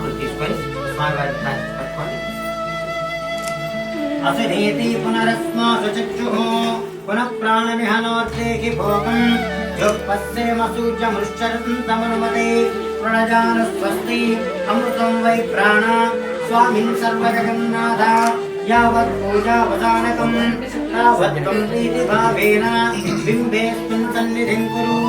ఆకులు తీసుకొని స్వామివారికి పట్టుకోండి. అసినేతి పునరస్మాసు చక్షుః పునః ప్రాణమిహనోర్దేహి భోగం యోపస్సేమ సూర్యమృశ్చరతం తమనుమతే ప్రణజాన స్వస్తి అమృతం వై ప్రాణ స్వామిన్ సర్వజగన్నాథ యావత్ పూజావసానకం తావత్ త్వం ప్రీతి భావేన బింబేస్మిన్ సన్నిధిం కురు.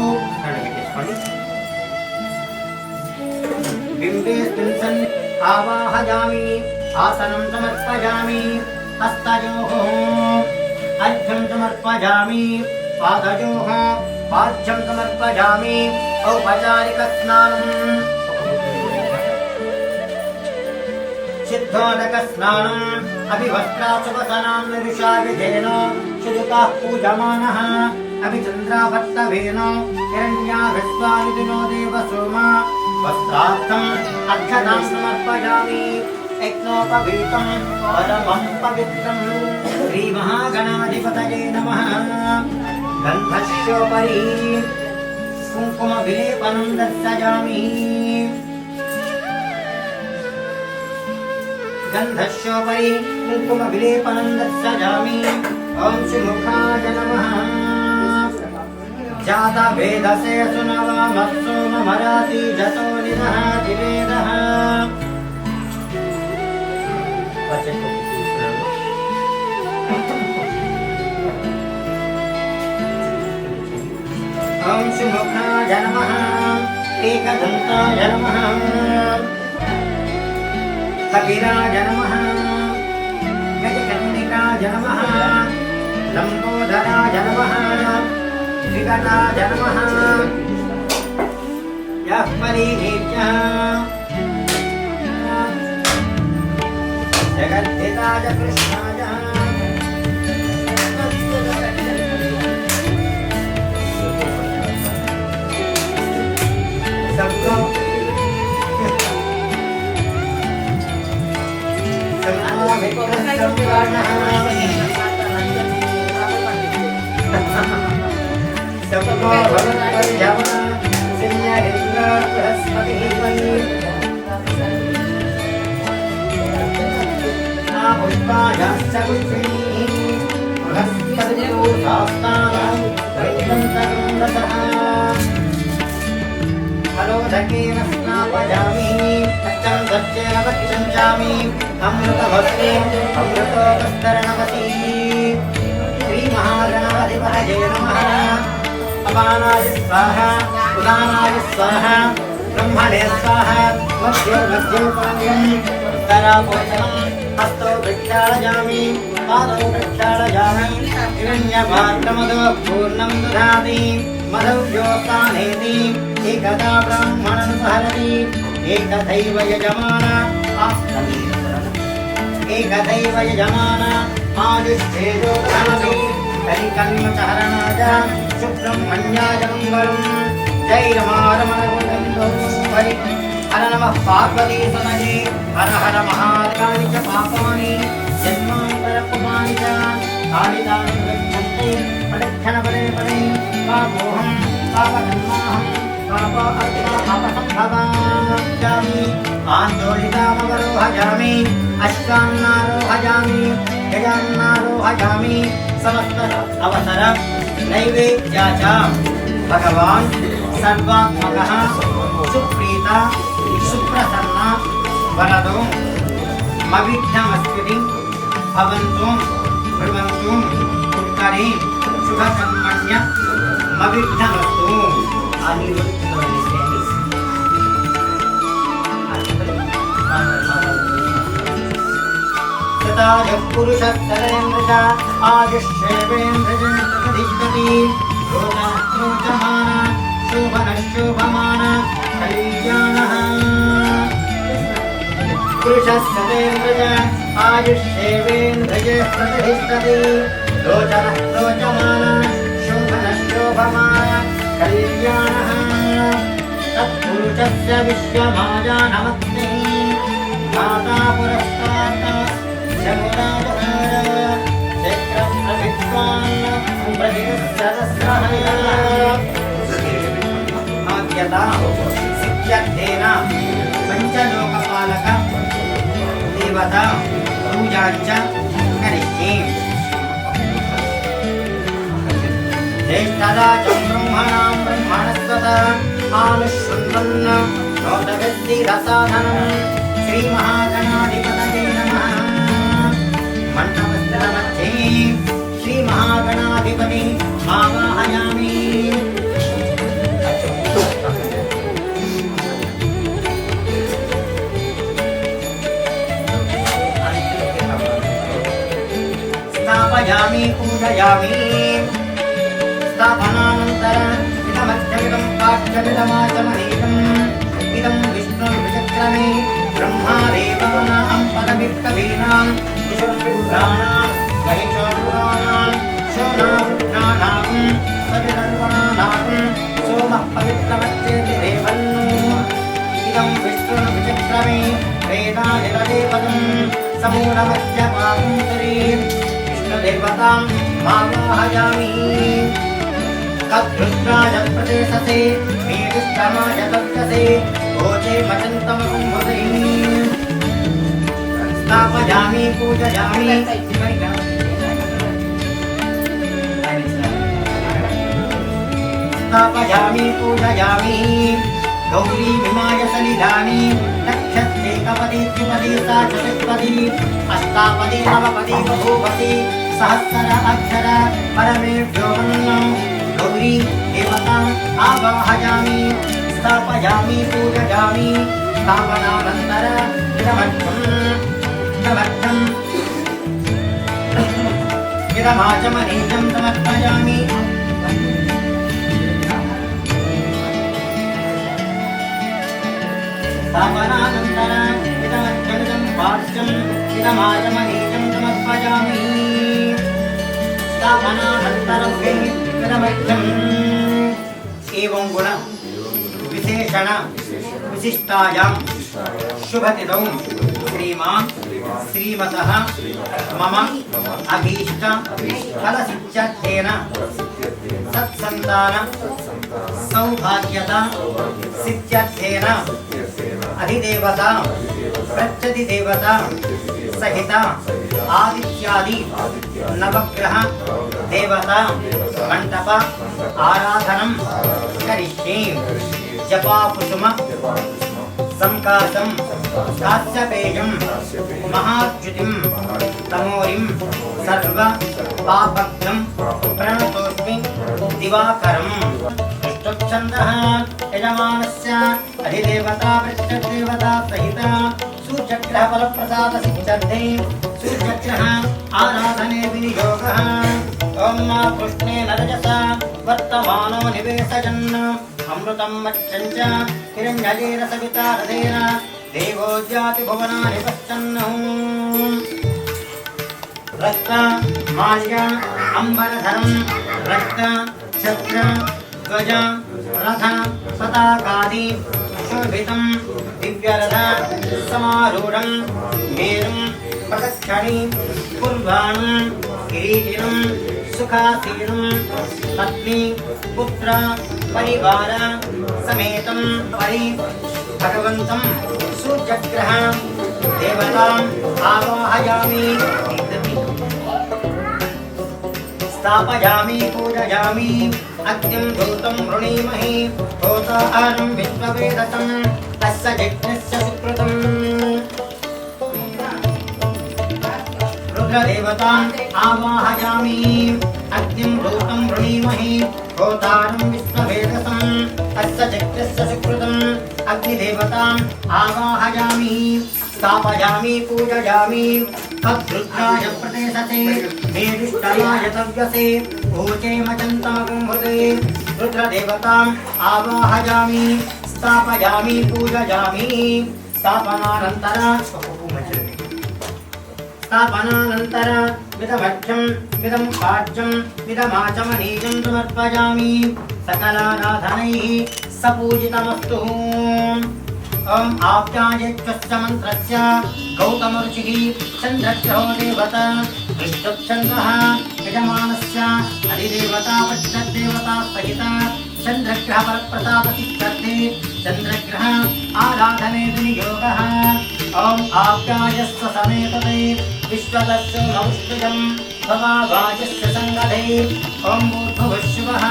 బింబేస్మిన్ సన్నిధిం ఆవాహయామి ఆసనం సమర్పయామి హస్తయోః అర్ఘ్యం సమర్పయామి పాదయోః పాద్యం సమర్పయామి ఔపచారిక స్నానం సిద్ధోదక స్నానం అభివస్త్రాసువసనాం నిరుషా విధేన శుదుతాః పూజమానః అభిచంద్రాభర్తవేన హిరణ్యాభిస్వానిదినో దేవ సోమ వస్త్రార్థం అర్ఘ్యదాం సమర్పయామి యజ్ఞోపవీతం పరమం పవిత్రం శ్రీ మహాగణాధిపతయే నమః. గంధస్యోపరి కుంకుమ విలేపనం దర్శయామి. గంధస్యోపరి కుంకుమ విలేపనం దర్శయామి. ఓం శ్రీముఖాయ నమః. జాత వేదసే సునవామత్సోమమరాతి జతో నిదః దివేదః. ఓం శ్రీముఖాయ నమః. ఏకదంతాయ నమః. కపిలాయ నమః. గజకర్ణికాయ నమః. లంబోదరాయ నమః. వికటాయ నమః. యః పరీనేత్యః జగద్ధితాయ కృష్ణాయ सबको सबको भगवत्परिजमा सिंहरिंद्र बृहस्पतिः पुष्पायाश्च पुष्पिणीः बृहस्पतिर्यो शास्तानां वैकुण्ठं फलोदकेन स्नापयामि अच्छं दर्शेन वक्षञ्चामि अमृतभस्मे अमृतोपस्तरणवती. श्रीमहागणाधिपतये नमः. अपानाय स्वाहा उदानाय स्वाहा ब्रह्मणे स्वाहा मध्यो मध्योपायं उत्तरापोषणं हस्तो प्रक्षालयामि पादौ प्रक्षालयामि. हिरण्यपात्रमदो पूर्णं दधाति मधव्योत्थानेति एकदा ब्राह्मणं सहरति एकथैव यजमान एकथैव यजमान आयुष्ठेजोधामि कलिकल्मषहरणाय सुब्रह्मण्याय मङ्गलम्. जय रमारमणगोविन्दो हरि हर नमः पार्वतीसमये हर हर महादेवानि च पापानि जन्मान्तरकुमानि च कालिदानि गच्छन्ति प्रदक्षिणपदे पदे पापोऽहं पापकर्माहं पापापसम्भवामि. आन्दोलितामवरोहयामि अश्वान्नारोहयामि गजान्नारोहयामि. समस्त अवसर नैवेद्या च भगवान् सर्वात्मकः सुप्रीता सुप्रसन्न वरदो मविघ्नमस्ति भवन्तु ब्रुवन्तु उत्तरे शुभकर्मण्य मविघ्नमस्तु. तथायः पुरुषः सरेन्द्रः आयुष्येवेन्द्रजनप्रतिष्ठति. रोचमान शोभनः शोभमान कल्याणः. पुरुषः सरेन्द्रः आयुष्येवेन्द्रजः प्रतिष्ठति. रोचनः रोचमान शोभनः शोभमान कल्याणः. तत्पुरुषस्य विश्वमाया नमस्ते. माता पुरस्तात् जगदावतार चक्रप्रभित्वान् प्रतिसहस्रहय. आद्यता सिद्ध्यर्थेन पञ्चलोकपालक देवता पूजाञ्च करिष्ये ज्येष्ठराजं ब्रह्मणां ब्रह्मणस्पत आनुशृण्वन् नोतविद्धिरसाधनं श्रीमहागणाधिपतये नमः मण्डपस्थलमध्ये श्रीमहागणाधिपति आवाहयामि स्थापयामि पूजयामि स्थापनानन्तरम् इदमध्यमिदं पाठ्यमिदमाचमनीयम् इदं विष्णुर्विचक्रमे ब्रह्मादेवानां पदवित्कवीनां विशुद्धपुराणां महिषासुराणां शोणावृद्धानां सविधर्वणानां सोमः पवित्रमच्चेति देवन्नो इदं विष्णुर्विचक्रमे वेदानिरदेवतं समूलमध्यपाकुन्तरी विष्णुदेवतां मावाहयामि तद्रुद्राय प्रदेशसे मेघस्तमाय तप्यसे ओचे मचन्तमकुम्भसे स्थापयामि पूजयामि स्थापयामि पूजयामि गौरी विमाय सलिलानि नक्षत्रे कपदी त्रिपदी सा चतुष्पदी अष्टापदी नवपदी बभूवति सहस्र अक्षर परमेभ्यो वन्दनं गौरी देवताम् आवाहयामि स्थापयामि पूजयामि स्थापनानन्तरम् इदमाचमनीयं समर्पयामि स्थापनानन्तरम् इदमध्यमिदं पार्श्वम् इदमाचमनीयं समर्पयामि स्थापनानन्तरम् इदमध्यम् एवं गुण विशेषण विशिष्टायां शुभतिथौ श्रीमान् श्रीमतः मम अभीष्ट फलसिद्ध्यर्थेन सत्सन्तान सौभाग्यता सिद्ध्यर्थेन अधिदेवता प्रत्यधिदेवता सहित आदित्यादि नवग्रह देवता मंडप आराधनं करिष्ये जपाकुसुम संकाशं कास्यपेयं महाद्युतिं तमोरिं सर्व पापघ्नं प्रणतोऽस्मि दिवाकरम् छन्दः यजमानस्य अधिदेवता पृष्ठदेवता सहित सूर्यग्रह फलप्रसादसिद्ध्यर्थे सूर्यग्रह आराधने विनियोगः ॐ कृष्णेन रजसा वर्तमानो निवेशयन् अमृतं मच्चं च हिरण्यजेन सविता हृदेन देवो ज्याति भुवनानि पश्यन् रक्त माल्य अम्बरधरं रक्त छत्र ध्वज रथ पताकादि शोभितं दिव्यरथ समारूढं मेरुं प्रदक्षिणी कुर्वाणं किरीटिनं सुखासीनं पत्नी पुत्र परिवार समेतं परि भगवन्तं सूर्यग्रह देवताम् आवाहयामि स्थापयामि पूजयामि अग्निं धूतं वृणीमहि होतारं विश्ववेदतं तस्य यज्ञस्य सुकृतं रुद्रदेवताम् आवाहयामि अग्निं धूतं वृणीमहि होतारं विश्ववेदतं तस्य यज्ञस्य सुकृतं अग्निदेवताम् आवाहयामि स्थापयामि पूजयामि तद्रुद्राय प्रदेशते मेरुष्टमाय तव्यसे ऊचे मचन्तमकुम्भसे रुद्रदेवताम् आवाहयामि स्थापयामि पूजयामि स्थापनानन्तरम् मिदमध्यं मिदं पाठ्यं मिदमाचमनीयं समर्पयामि सकलाराधनैः सपूजितमस्तु ओम आप्यायेच्छस्य मंत्रस्य गौतमऋषिः चन्द्रग्रहो देवता विष्णुच्छन्दः यजमानस्य अधिदेवता पश्चद्देवता सहित चन्द्रग्रह फलप्रसादसिद्ध्यर्थे चन्द्रग्रह आराधने विनियोगः ॐ आप्यायस्व समेतते विश्वतस्य नौष्टिजं भवाभाजस्य सङ्गधे ॐ भूर्भुवः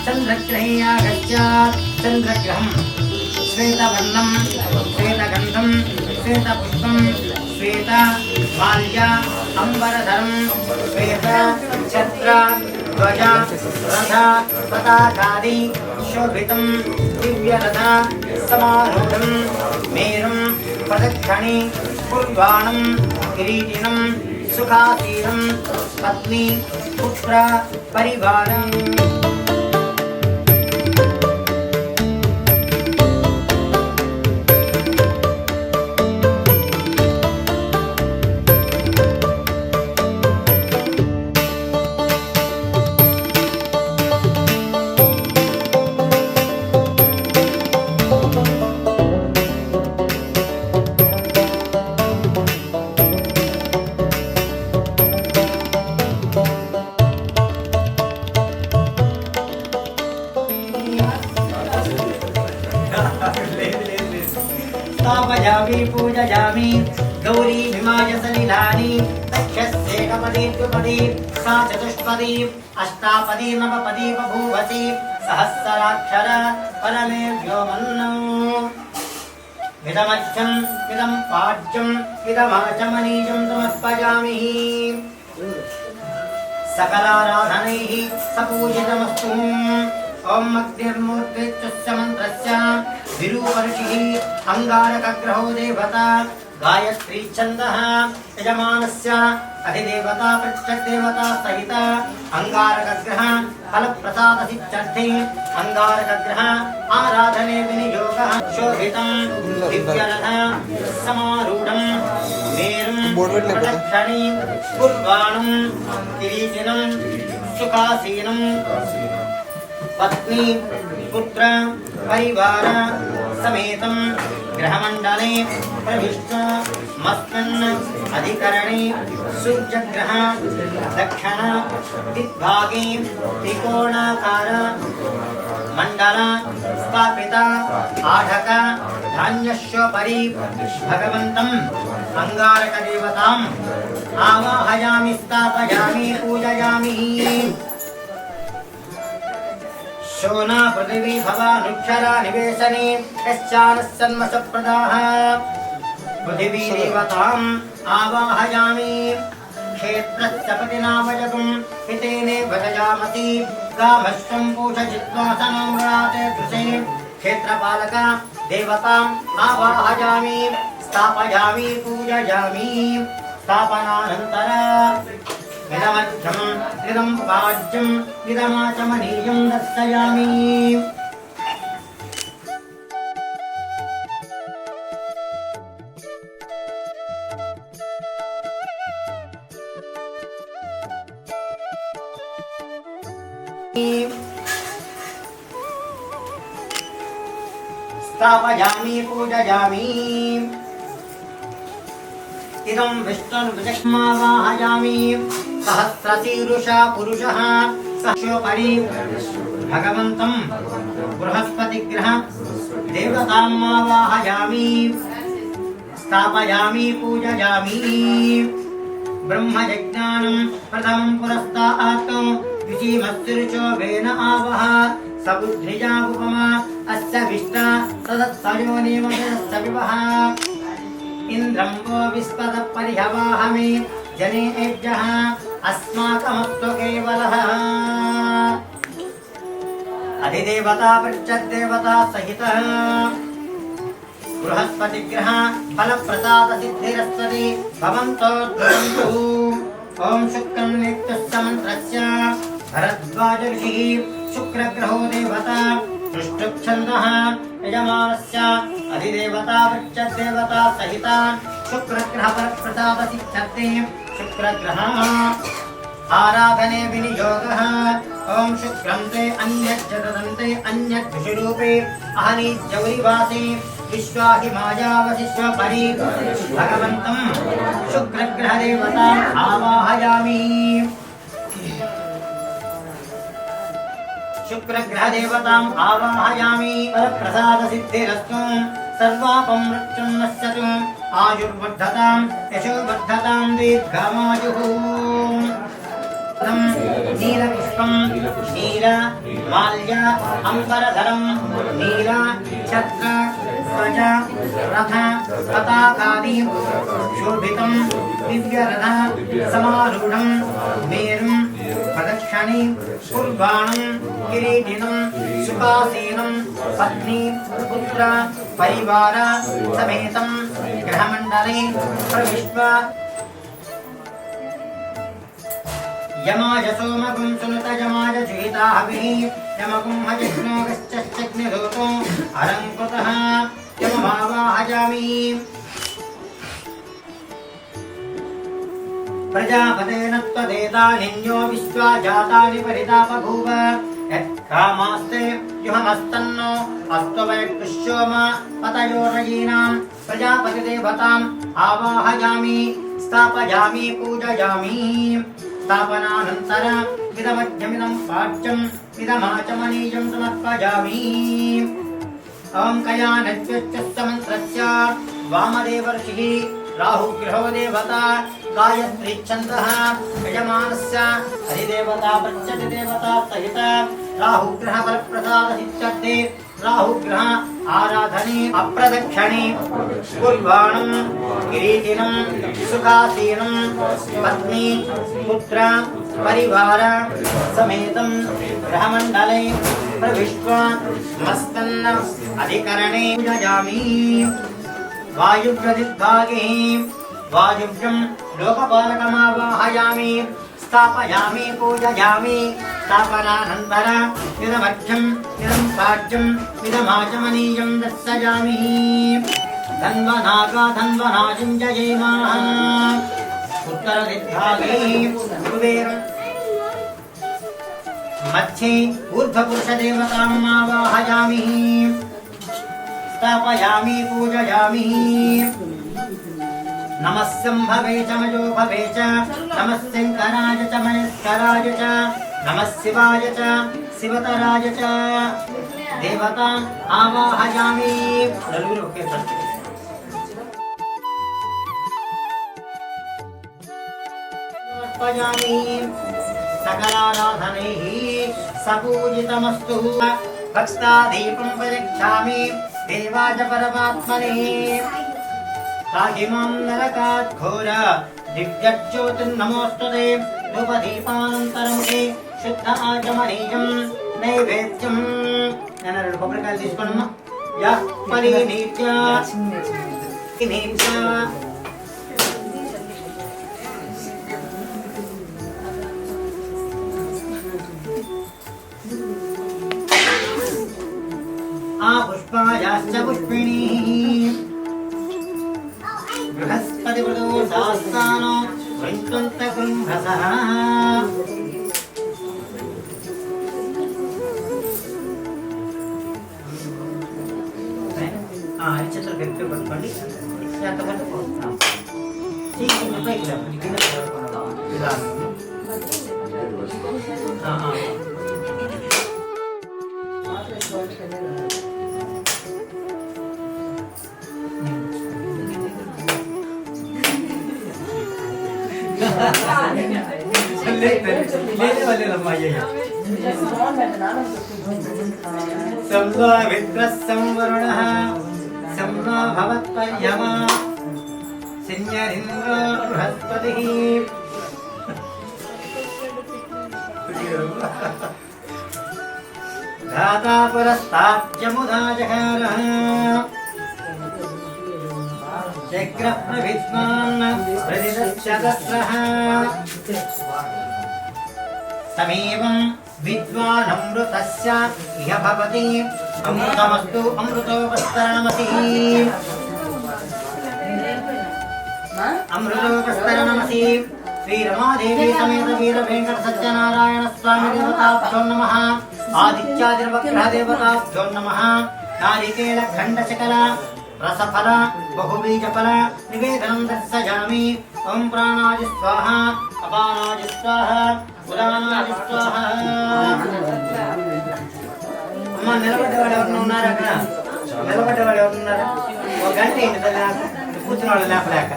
चन्द्रग्रहे आगच्छात् चन्द्रग्रहं श्वेतवर्णं श्वेतगन्धं श्वेतपुष्पं श्वेत माल्या अम्बरधरं श्वेत छत्र ध्वज रथ पताकादि शोभितं दिव्यरथ समारूढं मेरुं प्रदक्षिणे कुर्वाणं किरीटिनं सुखासीनं पत्नी पुत्र परिवारम् स्थापयामि पूजयामि गौरी विमाय सलिलानि दक्षस्येकपदी द्विपदी सा चतुष्पदी अष्टापदी नवपदी बभूवसि सहस्राक्षर परमेभ्यो मन्नो इदमर्घ्यं इदं पाद्यं इदमाचमनीयं समर्पयामि सकलाराधनैः सपूजितमस्तु ओम अग्निर्मूर्तिश्च मंत्रस्य विरूपर्षिः अंगारकग्रहो देवता गायत्री छन्दः यजमानस्य अधिदेवता प्रत्यग्देवता सहित अंगारकग्रह फलप्रसादसिद्धि अंगारकग्रह आराधने विनियोगः शोभितं दिव्यरथ समारूढं मेरुं प्रदक्षिणे कुर्वाणं किरीटिनं सुखासीनं पत्नी पुत्र परिवार समेतं ग्रहमंडले प्रविष्ट मस्मिन् अधिकरणे सूर्यग्रह दक्षिण दिग्भागे त्रिकोणाकार मंडल स्थापित आढक धान्यस्योपरि भगवन्तम् अंगारकदेवताम् आवाहयामि स्थापयामि पूजयामि शोना पृथिवी भवानुक्षरा निवेशने यश्चानस्सन्मसप्रदाः पृथिवी देवताम् आवाहयामि क्षेत्रस्य पतिनामजगुं हितेने भजयामसि गामश्वं पूषयित्वा सनम्राते दृशे क्षेत्रपालक देवताम् आवाहयामि स्थापयामि पूजयामि स्थापनानन्तरम् इदमर्घ्यं इदं पाद्यं इदमाचमनीयं दर्शयामि स्थापयामि पूजयामि इदं विष्णुर्विजक्ष्मावाहयामि सहस्रशीरुषा पुरुषः सहस्रोपरि भगवन्तं बृहस्पतिग्रह देवताम् आवाहयामि स्थापयामि पूजयामि ब्रह्मयज्ञानं प्रथमं पुरस्तात् द्वितीयमस्तिर्चोभेन आवह सबुद्धिजा उपमा अस्य विष्टा तदत्सयोनिमस्य विवः इंद्रं वो विस्पद परिहवाहमे जनेभ्यः अस्माकमस्तु केवलः अधिदेवता प्रत्यग्देवता सहितः बृहस्पतिग्रह फलप्रसादसिद्धिरस्वति भवन्तो ध्रुवन्तु ॐ शुक्रं नित्यस्य मन्त्रस्य भरद्वाज ऋषिः शुक्रग्रहो देवता दृष्टुच्छन्दः यजमानस्य अधिदेवता वृक्षदेवता सहित शुक्रग्रह फलप्रसादसिद्ध्यर्थे शुक्रग्रह आराधने विनियोगः ओम शुक्रं ते अन्यज्जतन्ते अन्यद्विषरूपे अहनीज्यौरिवासे विश्वाहिमायावशिष्वपरि भगवन्तं शुक्रग्रहदेवताम् आवाहयामि। शुक्रग्रहदेवताम् आवाहयामि। वरप्रसादसिद्धिरस्तु। सर्वापं मृत्युं नश्यतु आयुर्वर्धतां यशोवर्धतां दीर्घमायुः नीलपुष्पं नील माल्य अम्बरधरं नील छत्र ध्वज रथ पताकादि शोभितं दिव्यरथ समारूढं मेरुं प्रदक्षिणे कुर्बाणं किरीटिनं सुखासीनं पत्नी पुत्र परिवार समेतं गृहमण्डले प्रविश्य यमाय सोमगुं सुनुत यमाय जुहिता हविः यमगुं हजग्नोगश्चग्निधूतो हरङ्कृतः यममावाहयामि प्रजापतेन त्वदेतानिन्यो विश्वा जातानि परितापभूव यत्कामास्ते युहमस्तन्नो अस्त्ववैकृष्योम पतयोरयीनां प्रजापतिदेवताम् आवाहयामि स्थापयामि पूजयामि स्थापनानन्तर इदमध्यमिदं पाठ्यम् इदमाचमनीयं समर्पयामि ॐ कयानद्यश्च मन्त्रस्य वामदेवर्षिः राहुग्रहो देवता गायत्री छन्दः यजमानस्य अधिदेवता प्रत्यधिदेवता सहित राहुग्रह बलप्रसादसिद्ध्यर्थे राहुग्रह आराधने अप्रदक्षिणे कुर्बाणं किरीटिनं सुखासीनं पत्नी पुत्र परिवार समेतं गृहमण्डले प्रविश्य मस्तन्न अधिकरणे पूजयामि वायुव्यदिग्भागे वायुव्यं लोकपालकमावाहयामि स्थापयामि पूजयामि स्थापनानन्तर इदमध्यम् इदं पाठ्यम् इदमाचमनीयं दर्शयामि धन्वनागा धन्वनाजिं जयेमाः उत्तरदिग्भागे कुबेरं मध्ये ऊर्ध्वपुरुषदेवताम् आवाहयामि स्थापयामि पूजयामि नमः शम्भवे च मयो भवे च नमः शङ्कराय च महेश्वराय च नमः शिवाय च शिवतराय च देवताम् आवाहयामि सकलाराधनैः सपूजितमस्तु भक्तादीपं प्रयच्छामि देवाय परमात्मने ताहिमां नरकात् घोर दिव्यज्योतिर्नमोऽस्तुते धूपदीपानन्तरं ते शुद्ध आचमनीयं नैवेद्यं నేను కొబ్బరికాయలు తీసుకోనమ్మా యా పరినీత్య ఆ పుష్పాయాశ్చ పుష్పిణీ बृहस्पति वृदो सहस्रानो वृन्त्वन्त कुम्भसः चित्र व्यक्ति पట్టుకోండి ఎంతమంది పోస్తాం ठीक పైకి లేవండి కింద పడుకోండి ఇలా संवरुणः संवा भवत्पर्यमा सिंहरिन्द्रो बृहस्पतिः धाता पुरस्ताद्यमुदा जहारः चक्रप्रभिद्वान् प्रतिदश्यतस्रः तमेवं विद्वानमृतस्य इह भवति अमृतमस्तु अमृतोपस्तरणमसि अमृतोपस्तरणमसि श्रीरमादेवी समेत वीरवेंकट सत्यनारायण स्वामी देवताभ्यो नमः आदित्यादिर्वग्रह देवताभ्यो नमः नारिकेल खण्डशकल रसफल बहुबीजफल निवेदनं दर्शयामि ओम प्राणाय स्वाहा अपानाय स्वाहा उदानाय स्वाहा अम्मा निलबड्डवाడు ఎవరైనా ఉన్నారా అక్కడ నిలబడ్డవాడు ఎవరున్నారు? ఒక గంట అయింది కూర్చున్నాడు లేపలేక.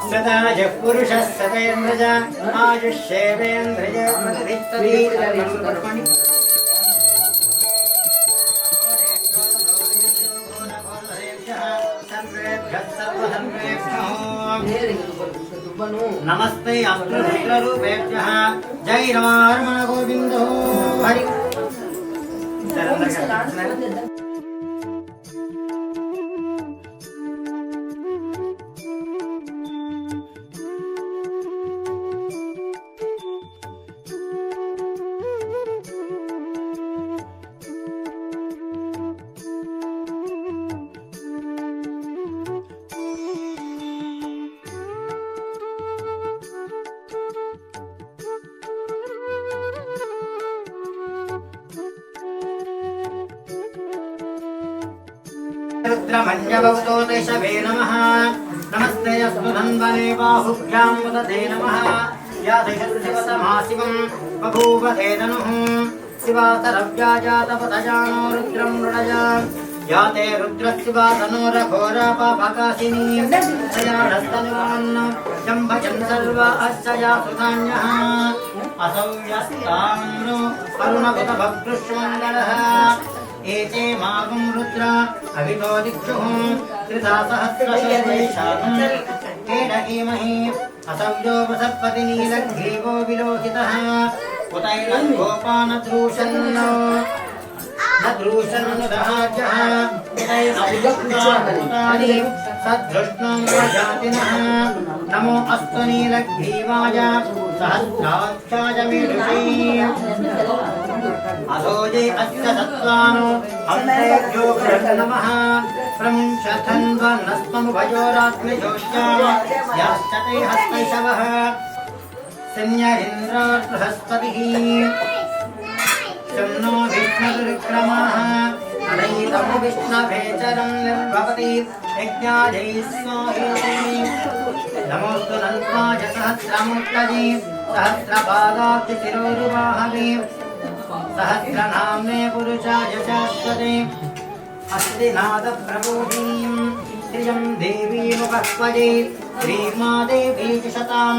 సదాజ పురుష సతేంద్రజ ఆయుష్యేంద్రజ నమస్తే అస్త్ర రూపేభ్యః జై రమణ గోవిందో హరి. रुद्रमन्यभवतो देशवे नमः नमस्ते अस्तु धन्वने बाहुभ्यां वदते नमः या देशशिवतमाशिवं बभूव धेनुः शिवातरव्याजातपथजानो रुद्रं मृडज या ते रुद्रशिवातनोरघोरापापकाशिनी तयाढस्तनुवान् जम्भजन् सर्व अस्या सुधान्यः असौ यस्ताम्रो अरुणभुतभक्तृष्मङ्गलः एते मागुं रुद्र अभितो दिक्षुः त्रिधासहस्रशोभैशाखं केडहीमहि असव्यो वसत्पतिनीलग्रीवो विलोहितः उतैलङ्गोपानद्रूषन्नो नद्रूषन्नुदहार्यः उतैलङ्गोपानि सदृष्णं जातिनः नमो अस्तु नीलग्रीवाय सहस्राक्षाय मेरुषे अधोजे अस्य सत्त्वानो हंसेभ्यो नमः प्रमुञ्चथन्वनस्त्वमुभयोरात्मजोष्याम याश्चते हस्तैषवः संयरिन्द्रात् बृहस्पतिः शन्नो विष्णुर्विक्रमः अनैतमु विष्णवेचरं निर्भवति यज्ञाजैः स्वाहेति नमोऽस्तु नन्त्वाय सहस्रमूर्तये सहस्रपादाब्जशिरोरुवाहवे सहस्रनाम्ने पुरुषाय शाश्वते अस्तिनाथप्रबोधिनीं श्रियं देवीमुपह्वये श्रीमादेवी च शतां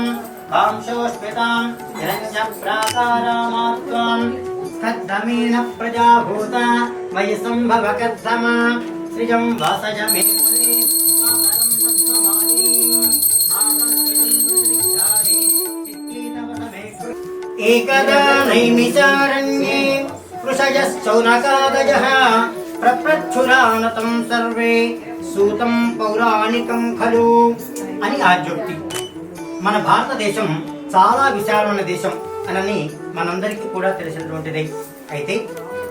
कांशोऽस्मितां हिरण्यप्राकारामात्वां स्कद्धमेन प्रजाभूता मयि सम्भव कर्धमा श्रियं वासज मे कुले मातरं पद्ममालीम् आपस्वितं चित्रीतवसमे एकदा नैमिषारण्ये कृषयश्चौनकादयः प्रप्रच्छुरानतं सर्वे सूतं पौराणिकं खलु అని ఆద్యోక్తి. మన భారతదేశం చాలా విశాలమైన దేశం అని మనందరికీ కూడా తెలిసినటువంటిదే. అయితే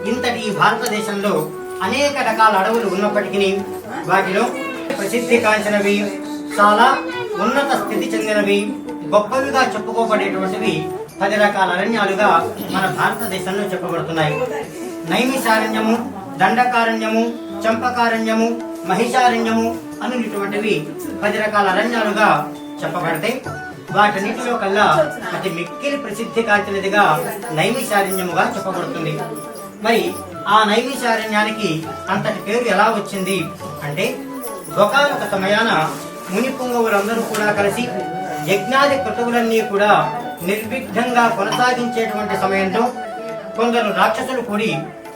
ఇంతటి ఈ భారతదేశంలో అనేక రకాల అడవులు ఉన్నప్పటికీ వాటిలో ప్రసిద్ధి కాంచినవి, చాలా ఉన్నత స్థితి చెందినవి, గొప్పవిగా చెప్పుకోబడేటువంటివి 10 రకాల అరణ్యాలుగా మన భారతదేశంలో చెప్పబడుతున్నాయి. నైమిషారణ్యము, దండకారణ్యము, చంపకారణ్యము, మహిషారణ్యము అనేటువంటివి 10 రకాల అరణ్యాలుగా చెప్పబడితే వాటన్నిటిలో కల్లా అతి మిక్కిలి ప్రసిద్ధి కాంచినదిగా నైమిషారణ్యముగా చెప్పబడుతుంది. మరి ఆ నైమిషారణ్యానికి అంతటి పేరు ఎలా వచ్చింది అంటే, ఒకానొక సమయాన ముని పుంగవులందరూ కూడా కలిసి యజ్ఞాది క్రతువులన్నీ కూడా నిర్విఘ్నంగా కొనసాగించేటువంటి సమయంలో కొందరు రాక్షసులు కూడి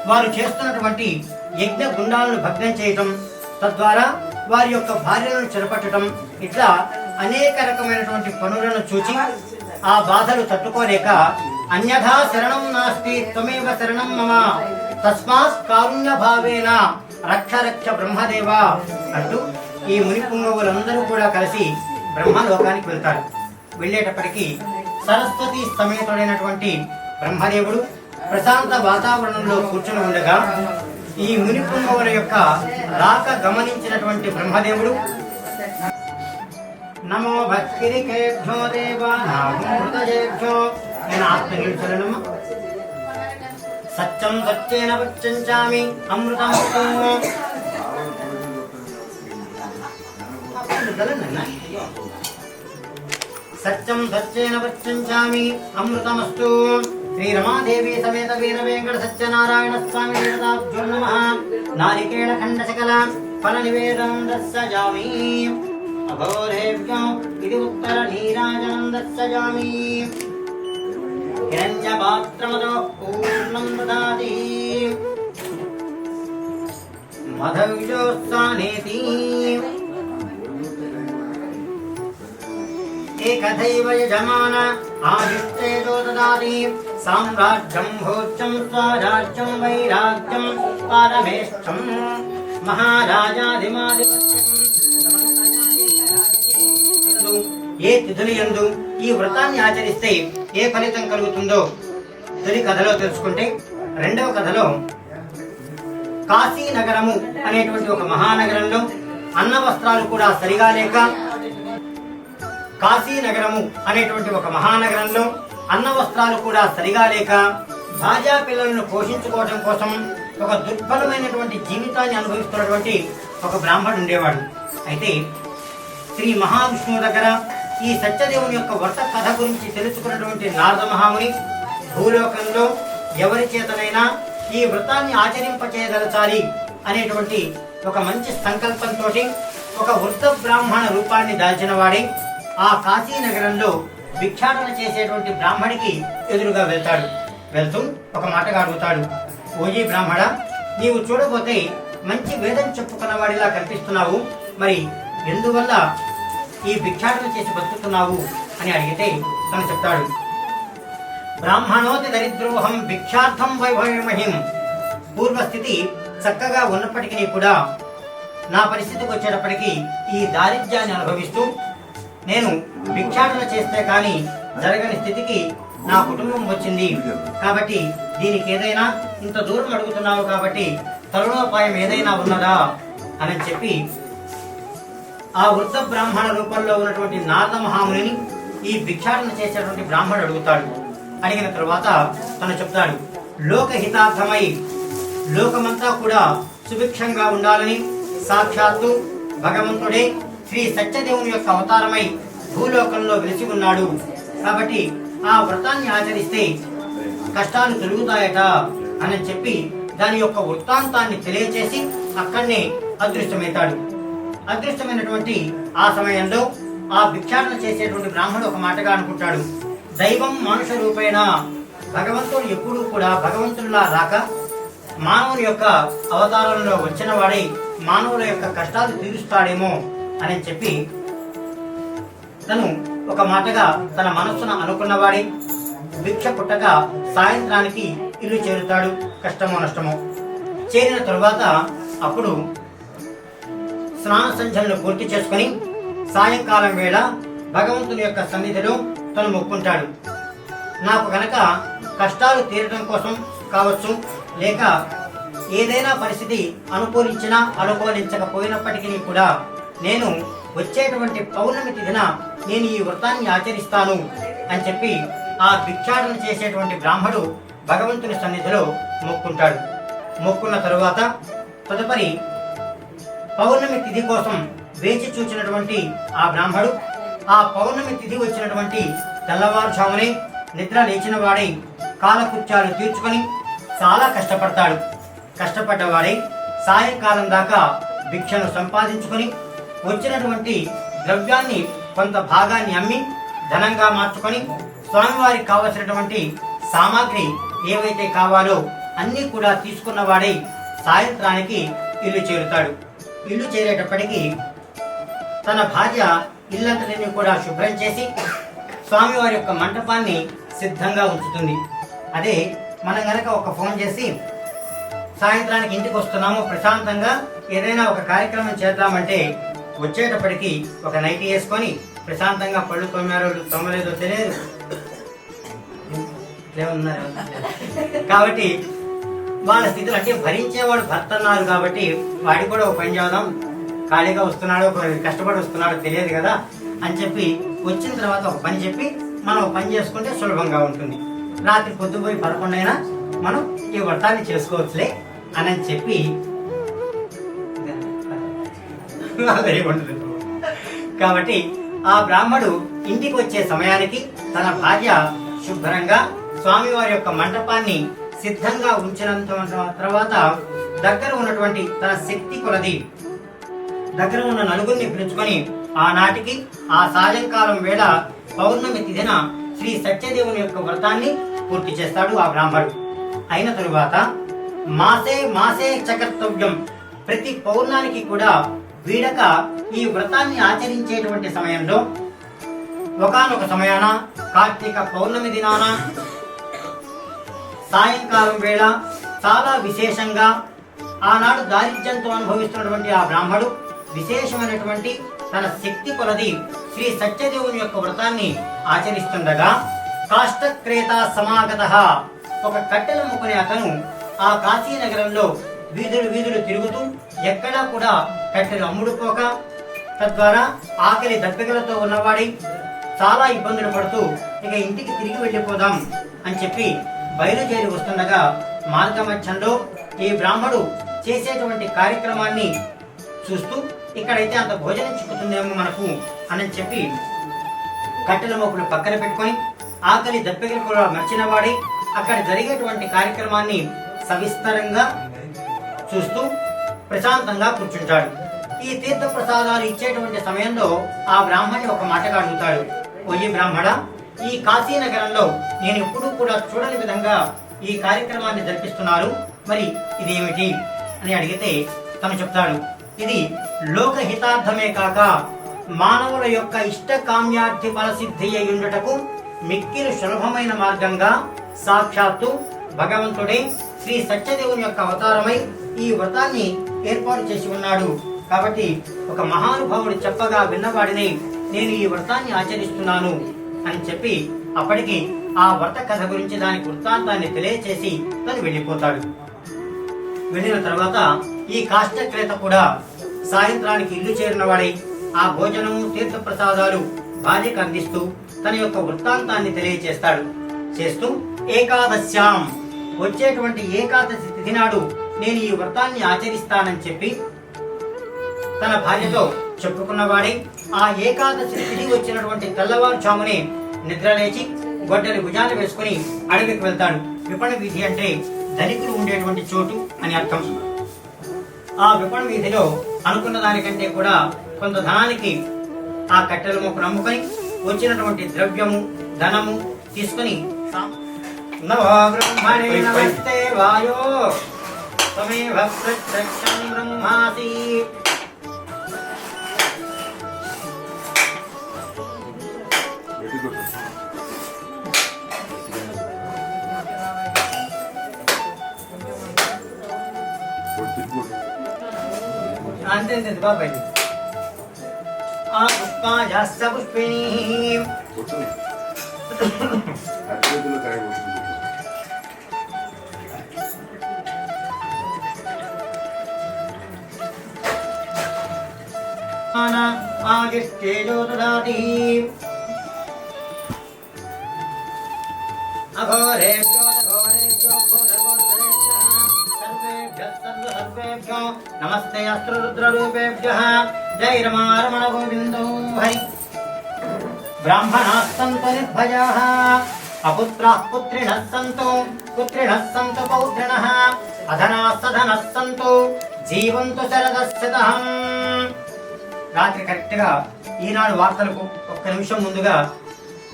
వారు చేస్తున్నటువంటి యజ్ఞ గుండాలను భగ్నం చేయటం, తద్వారా వారి యొక్క భార్యలను చెరపట్టడం, ఇట్లా అనేక రకమైనటువంటి పనులను చూచి ఆ బాధలు తట్టుకోలేక అన్యథా శరణం నాస్తి త్వమేవ శరణం మమ తస్మాత్ కారుణ్య భావేన రక్ష రక్ష బ్రహ్మదేవ అంటూ ఈ ముని పుంగవులందరూ కూడా కలిసి బ్రహ్మలోకానికి వెళ్తారు. వెళ్ళేటప్పటికీ సరస్వతి సమేతుడైనటువంటి బ్రహ్మదేవుడు ప్రశాంత వాతావరణంలో కూర్చుని ఉండగా ఈ ముని పుంగవుల యొక్క రాక గమనించినటువంటి బ్రహ్మదేవుడు నమో భక్తిరికేభ్యో దేవానాం హృదయేభ్యో నేను ఆత్మనిర్చలనమ్మ సత్యం సత్యేన వచంచామి అమృతం సత్యం సత్యేన వచంచామి అమృతమస్తు శ్రీ రమాదేవి సమేత వీర వెంకట సత్యనారాయణ స్వామి వేదాభ్యో నమః నారికేళ ఖండ సకల ఫల నివేదనం దర్శయామి అఘోరేభ్యో ఇది ఉత్తర నీరాజనం దర్శయామి హిరణ్య పాత్రమదో పూర్ణం దదాతి మధవ్యోత్సానేతి ఏకథైవ యజమాన ఆదిష్టేజో దదాతి సామ్రాజ్యం భోజ్యం స్వరాజ్యం వైరాగ్యం పారమేష్టం మహారాజాదిమాదిపత్యం ఏ తిథులు యందు ఈ వ్రతాన్ని ఆచరిస్తే ఏ ఫలితం కలుగుతుందో తొలి కథలో తెలుసుకుంటే, రెండవ కథలో కాశీ నగరము అనేటువంటి ఒక మహానగరంలో అన్న వస్త్రాలు కూడా సరిగా లేక, కాశీ నగరము అనేటువంటి ఒక మహానగరంలో అన్న వస్త్రాలు కూడా సరిగా లేక భార్యా పిల్లలను పోషించుకోవడం కోసం ఒక దుర్బలమైనటువంటి జీవితాన్ని అనుభవిస్తున్నటువంటి ఒక బ్రాహ్మణుడు ఉండేవాడు. అయితే శ్రీ మహావిష్ణువు దగ్గర ఈ సత్యదేవుని యొక్క వ్రత కథ గురించి తెలుసుకున్నటువంటి నారద మహాముని భూలోకంలో ఎవరి చేతనైనా ఈ వ్రతాన్ని ఆచరింపచేయదలచాలి అనేటువంటి ఒక మంచి సంకల్పంతో ఒక వృద్ధ బ్రాహ్మణ రూపాన్ని దాల్చిన వాడి ఆ కాశీ నగరంలో భిక్షాటన చేసేటువంటి బ్రాహ్మడికి ఎదురుగా వెళ్తాడు. వెళ్తూ ఒక మాటగా అడుగుతాడు, ఓజీ బ్రాహ్మణ, నీవు చూడబోతే మంచి వేదం చెప్పుకున్నవాడిలా కనిపిస్తున్నావు, మరి ఎందువల్ల ఈ భిక్షాటన చేసి బతుకుతున్నావు అని అడిగితే తను చెప్తాడు, బ్రాహ్మణోతి దరిద్రోహం భిక్షార్థం వైభవమహిం. పూర్వస్థితి చక్కగా ఉన్నప్పటికీ కూడా నా పరిస్థితికి వచ్చేటప్పటికీ ఈ దారిద్ర్యాన్ని అనుభవిస్తూ నేను భిక్షాటన చేస్తే కానీ జరగని స్థితికి నా కుటుంబం వచ్చింది. కాబట్టి దీనికి ఏదైనా ఇంత దూరం అడుగుతున్నావు కాబట్టి తరుణోపాయం ఏదైనా ఉన్నదా అని చెప్పి ఆ వృద్ధ బ్రాహ్మణ రూపంలో ఉన్నటువంటి నారద మహామునిని ఈ భిక్షాటన చేసేటువంటి బ్రాహ్మణుడు అడుగుతాడు. అడిగిన తరువాత తను చెప్తాడు, లోకహితార్థమై లోకమంతా కూడా సుభిక్షంగా ఉండాలని సాక్షాత్తు భగవంతుడే శ్రీ సత్యదేవుని యొక్క అవతారమై భూలోకంలో వెలిసి ఉన్నాడు. కాబట్టి ఆ వ్రతాన్ని ఆచరిస్తే కష్టాలు తొలుగుతాయట అని చెప్పి దాని యొక్క వృత్తాంతాన్ని తెలియచేసి అక్కడనే అదృష్టమవుతాడు. అదృష్టమైనటువంటి ఆ సమయంలో ఆ భిక్షాటన చేసేటువంటి బ్రాహ్మణుడు ఒక మాటగా అనుకుంటాడు, దైవం మనుష రూపేణ, భగవంతుడు ఎప్పుడూ కూడా భగవంతుడిలా రాక మానవుని యొక్క అవతారంలో వచ్చిన వాడై మానవుల యొక్క కష్టాలు తీరుస్తాడేమో అని చెప్పి తను ఒక మాటగా తన మనస్సును అనుకున్నవాడి భిక్ష పుట్టక సాయంత్రానికి ఇల్లు చేరుతాడు. కష్టమో నష్టమో చేరిన తరువాత అప్పుడు స్నాన సంధ్యలను పూర్తి చేసుకుని సాయంకాలం వేళ భగవంతుని యొక్క సన్నిధిలో తను మొక్కుంటాడు. నాకు గనక కష్టాలు తీరడం కోసం కావచ్చు, లేక ఏదైనా పరిస్థితి అనుకూలించినా అనుకూలించకపోయినప్పటికీ కూడా నేను వచ్చేటువంటి పౌర్ణమి తిథిన నేను ఈ వ్రతాన్ని ఆచరిస్తాను అని చెప్పి ఆ భిక్షాటన చేసేటువంటి బ్రాహ్మడు భగవంతుని సన్నిధిలో మొక్కుంటాడు. మొక్కున్న తరువాత తదుపరి పౌర్ణమి తిథి కోసం వేచి చూచినటువంటి ఆ బ్రాహ్మడు ఆ పౌర్ణమి తిథి వచ్చినటువంటి తెల్లవారుజామునే నిద్ర లేచిన వాడై కాలకృత్యాలు తీర్చుకొని చాలా కష్టపడతాడు. కష్టపడ్డవాడై సాయంకాలం దాకా భిక్షను సంపాదించుకొని వచ్చినటువంటి ద్రవ్యాన్ని కొంత భాగాన్ని అమ్మి ధనంగా మార్చుకొని స్వామివారికి కావలసినటువంటి సామాగ్రి ఏవైతే కావాలో అన్నీ కూడా తీసుకున్నవాడై సాయంత్రానికి ఇల్లు చేరుతాడు. ఇల్లు చేరేటప్పటికీ తన భార్య ఇల్లంతటిని కూడా శుభ్రం చేసి స్వామివారి యొక్క మంటపాన్ని సిద్ధంగా ఉంచుతుంది. అదే మనం గనక ఒక ఫోన్ చేసి సాయంత్రానికి ఇంటికి వస్తున్నాము, ప్రశాంతంగా ఏదైనా ఒక కార్యక్రమం చేద్దామంటే వచ్చేటప్పటికి ఒక నైటీ వేసుకొని ప్రశాంతంగా పళ్ళు తొమ్మారో తొమ్మలేదో తెలియదు కాబట్టి వాళ్ళ స్థితులు అంటే భరించేవాడు భర్త అన్నారు కాబట్టి వాడికి కూడా ఒక పని చేద్దాం, ఖాళీగా వస్తున్నాడో కష్టపడి వస్తున్నాడో తెలియదు కదా అని చెప్పి వచ్చిన తర్వాత ఒక పని చెప్పి మనం ఒక పని చేసుకుంటే సులభంగా ఉంటుంది. రాత్రి పొద్దుపోయి 11 అయినా మనం ఈ వ్రతాన్ని చేసుకోవచ్చులే అని చెప్పి కాబట్టి ఆ బ్రాహ్మడు ఇంటికి వచ్చే సమయానికి తన భార్య శుభ్రంగా స్వామివారి యొక్క మంటపాన్ని సిద్ధంగా ఉంచినంత తర్వాత దగ్గర ఉన్నటువంటి తన శక్తి కొలది దగ్గర ఉన్న నలుగురిని పిలుచుకొని ఆనాటికి ఆ సాయంకాలం వేళ పౌర్ణమి తిథిన శ్రీ సత్యదేవుని యొక్క వ్రతాన్ని పూర్తి చేస్తాడు ఆ బ్రాహ్మడు. అయిన తరువాత మాసే మాసే చకర్తవ్యం, ప్రతి పౌర్ణానికి కూడా వీడక ఈ వ్రతాన్ని ఆచరించేటువంటి సమయంలో ఒకానొక సమయాన కార్తీక పౌర్ణమి దినాన సాయంకాలం వేళ చాలా విశేషంగా ఆనాడు దారిద్ర్యంతో అనుభవిస్తున్నటువంటి ఆ బ్రాహ్మడు విశేషమైనటువంటి తన శక్తి కొలది శ్రీ సత్యదేవుని యొక్క వ్రతాన్ని ఆచరిస్తుండగా కాష్టక్రేత సమాగత, ఒక కట్టెల ముక్కుని అతను ఆ కాశీ నగరంలో వీధులు తిరుగుతూ ఎక్కడా కూడా కట్టెలు అమ్ముడుపోక తద్వారా ఆకలి దప్పికలతో ఉన్నవాడి చాలా ఇబ్బందులు పడుతూ ఇక ఇంటికి తిరిగి వెళ్ళిపోదాం అని చెప్పి బయలుదేరి వస్తుండగా మార్గమధ్యంలో ఈ బ్రాహ్మడు చేసేటువంటి కార్యక్రమాన్ని చూస్తూ ఇక్కడైతే అంత భోజనం చిక్కుతుందేమో మనకు అని చెప్పి కట్టెల మొక్కులు పక్కన పెట్టుకొని ఆకలి దప్పికలు కూడా మర్చిన వాడి అక్కడ జరిగేటువంటి కార్యక్రమాన్ని సవిస్తరంగా చూస్తూ ప్రశాంతంగా కూర్చుంటాడు. ఈ తీర్థ ప్రసాదాలు ఇచ్చేటువంటి సమయంలో ఆ బ్రాహ్మణి ఒక మాటగా అడుగుతాడు, ఓయి బ్రాహ్మణ, ఈ కాశీ నగరంలో నేను ఎప్పుడూ కూడా చూడని విధంగా ఈ కార్యక్రమాన్ని జరిపిస్తున్నారు, మరి ఇదేమిటి అని అడిగితే తను చెప్తాడు, ఇది లోకహితార్థమే కాక మానవుల యొక్క ఇష్టకామ్యార్థి ఫలసిద్ధి అయ్యుండుటకు మిక్కిలి సులభమైన మార్గంగా సాక్షాత్తు భగవంతుడే శ్రీ సత్యదేవుని యొక్క అవతారమై ఈ వ్రతాన్ని ఏర్పాటు చేసి ఉన్నాడు. కాబట్టి ఒక మహానుభావుడు చెప్పగా విన్నవాడిని నేను ఈ వ్రతాన్ని ఆచరిస్తున్నాను అని చెప్పి అప్పటికి ఆ వ్రత కథ గురించి దాని వృత్తాంతాన్ని తెలియచేసి తను వెళ్ళిపోతాడు. వెళ్ళిన తర్వాత ఈ కాష్టక్రేత కూడా సాయంత్రానికి ఇల్లు చేరిన వాడై ఆ భోజనము తీర్థ ప్రసాదాలు భార్యకు అందిస్తూ తన యొక్క వృత్తాంతాన్ని తెలియచేస్తాడు. చేస్తూ ఏకాదశ్యాం, వచ్చేటువంటి ఏకాదశి తిథి నాడు నేను ఈ వ్రతాన్ని ఆచరిస్తానని చెప్పి తన భార్యతో చెప్పుకున్నవాడే ఆ ఏకాదశి తిథి వచ్చినటువంటి తెల్లవారుజామునే నిద్రలేచి గొడ్డలి భుజాలు వేసుకుని అడవికి వెళ్తాడు. విపణ వీధి అంటే ధనికులు ఉండేటువంటి చోటు అని అర్థం. ఆ విపణ వీధిలో అనుకున్న దానికంటే కూడా కొంత ధనానికి ఆ కట్టెల మొక్కను అమ్ముకొని వచ్చినటువంటి ద్రవ్యము ధనము తీసుకుని నమో బ్రహ్మణే నమస్తే వాయో త్వమేవ ప్రత్యక్షం బ్రహ్మాసి అంతే బాబాయ్ ఆ పుష్పాజాస్త పుష్పిణీ ఆదిష్టేజో దదాతి అఘోరేభ్యో ఘోరేభ్యో ఘోరఘోరేభ్యః సర్వేభ్యః సర్వేభ్యో నమస్తే అస్త్ర రుద్ర రూపేభ్యః జై రమా రమణ గోవిందో హరి. బ్రాహ్మణాః సంతు నిర్భయాః అపుత్రాః పుత్రిణః సంతు పుత్రిణః సంతు పౌత్రిణః అధనాః సధనః సంతు జీవంతు శరదశతః. రాత్రి కరెక్ట్ గా ఈనాడు వార్తలకు ఒక్క నిమిషం ముందుగా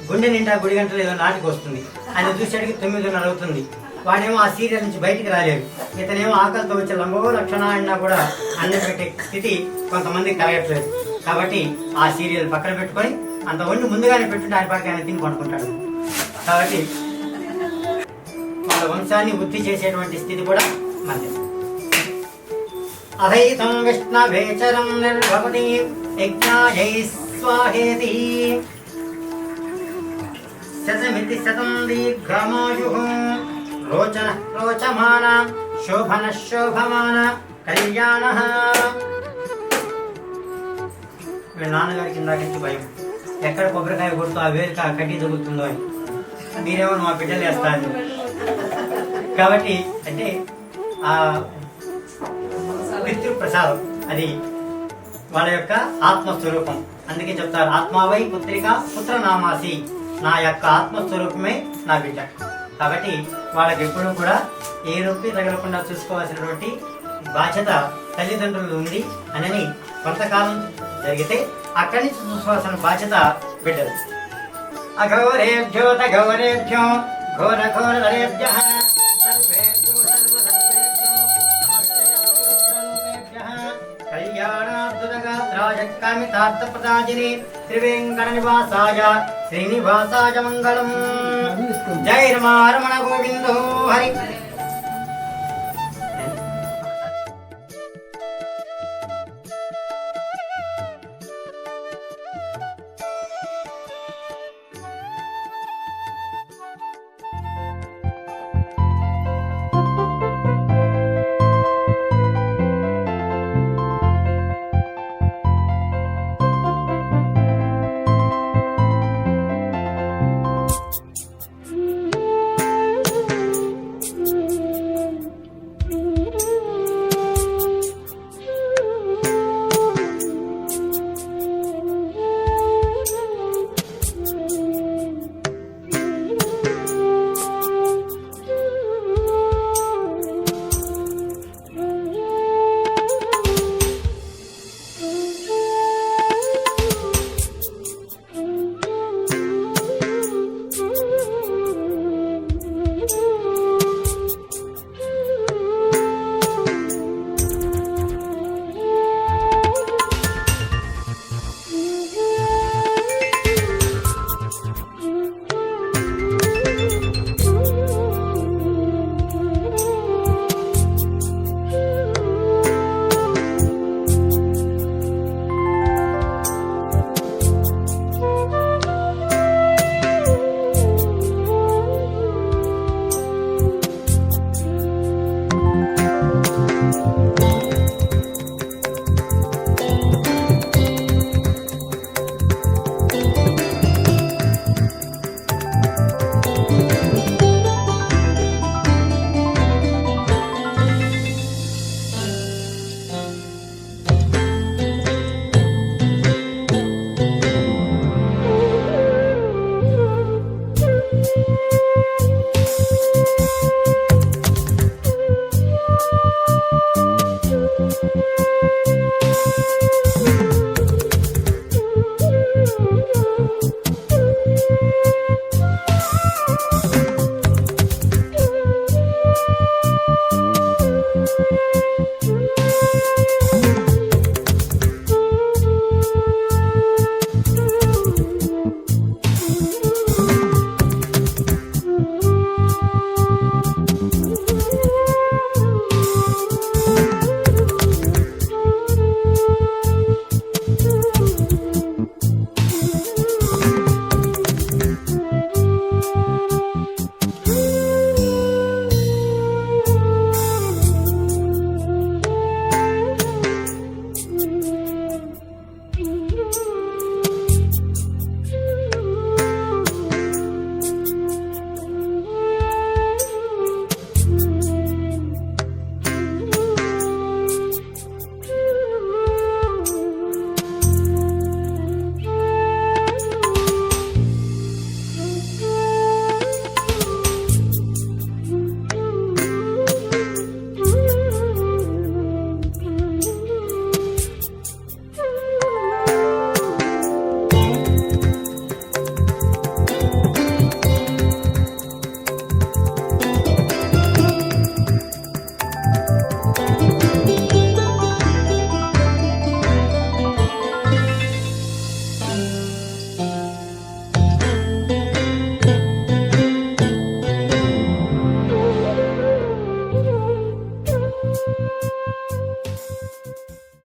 గుండె నిండా గుడి గంటలు ఏదో నాటికి వస్తుంది. ఆయన చూసేటికి 9:30 అవుతుంది. వాడేమో ఆ సీరియల్ నుంచి బయటికి రాలేడు. ఇతనేమో ఆకలితో వచ్చే లంబో లక్షణ అన్నా కూడా అన్నం పెట్టే స్థితి కొంతమంది కలగట్లేదు. కాబట్టి ఆ సీరియల్ పక్కన పెట్టుకొని అంత వండి ముందుగానే పెట్టుంటే ఆయన పక్కన ఆయన తిని పడుకుంటాడు. కాబట్టి వాళ్ళ వంశాన్ని వృద్ధి చేసేటువంటి స్థితి కూడా మంది. అధైతం విష్ణవేచరం నిర్భవతి యజ్ఞాయై స్వాహేతి శతమితి శతం దీర్ఘమాయుః రోచనః రోచమాన శోభనః శోభమాన కళ్యాణః. వీళ్ళ నాన్నగారికి ఇందాకించి భయం, ఎక్కడ కొబ్బరికాయ కొడుతూ ఆ వేరు కట్టి తగులుతుందో అని. మీరేమో మా బిడ్డలు వేస్తాను. కాబట్టి అంటే ఆ పితృ ప్రసాదం అది వాళ్ళ యొక్క ఆత్మస్వరూపం. అందుకే చెప్తారు ఆత్మావై పుత్రిక పుత్ర నామాసి, నా యొక్క ఆత్మస్వరూపమే నా బిడ్డ. కాబట్టి వాళ్ళకి ఎప్పుడూ కూడా ఏ నొప్పి తగలకుండా చూసుకోవాల్సినటువంటి బాధ్యత తల్లిదండ్రులు ఉంది అని కొంతకాలం జరిగితే అక్కడి నుంచి చూసుకోవాల్సిన బాధ్యత బిడ్డలు. అఘోరేభ్యో తఘోరేభ్యో ఘోర ఘోరధరేభ్యః సర్వేభ్యో సర్వసర్వేభ్యో నమస్తే అసురూపేభ్యః కళ్యాణాద్భుతగాత్రాయ కామితార్థప్రదాయిని త్రివేంకటనివాసాయ శ్రీనివాసాయ మంగళం. జై రమణ గోవిందో హరి.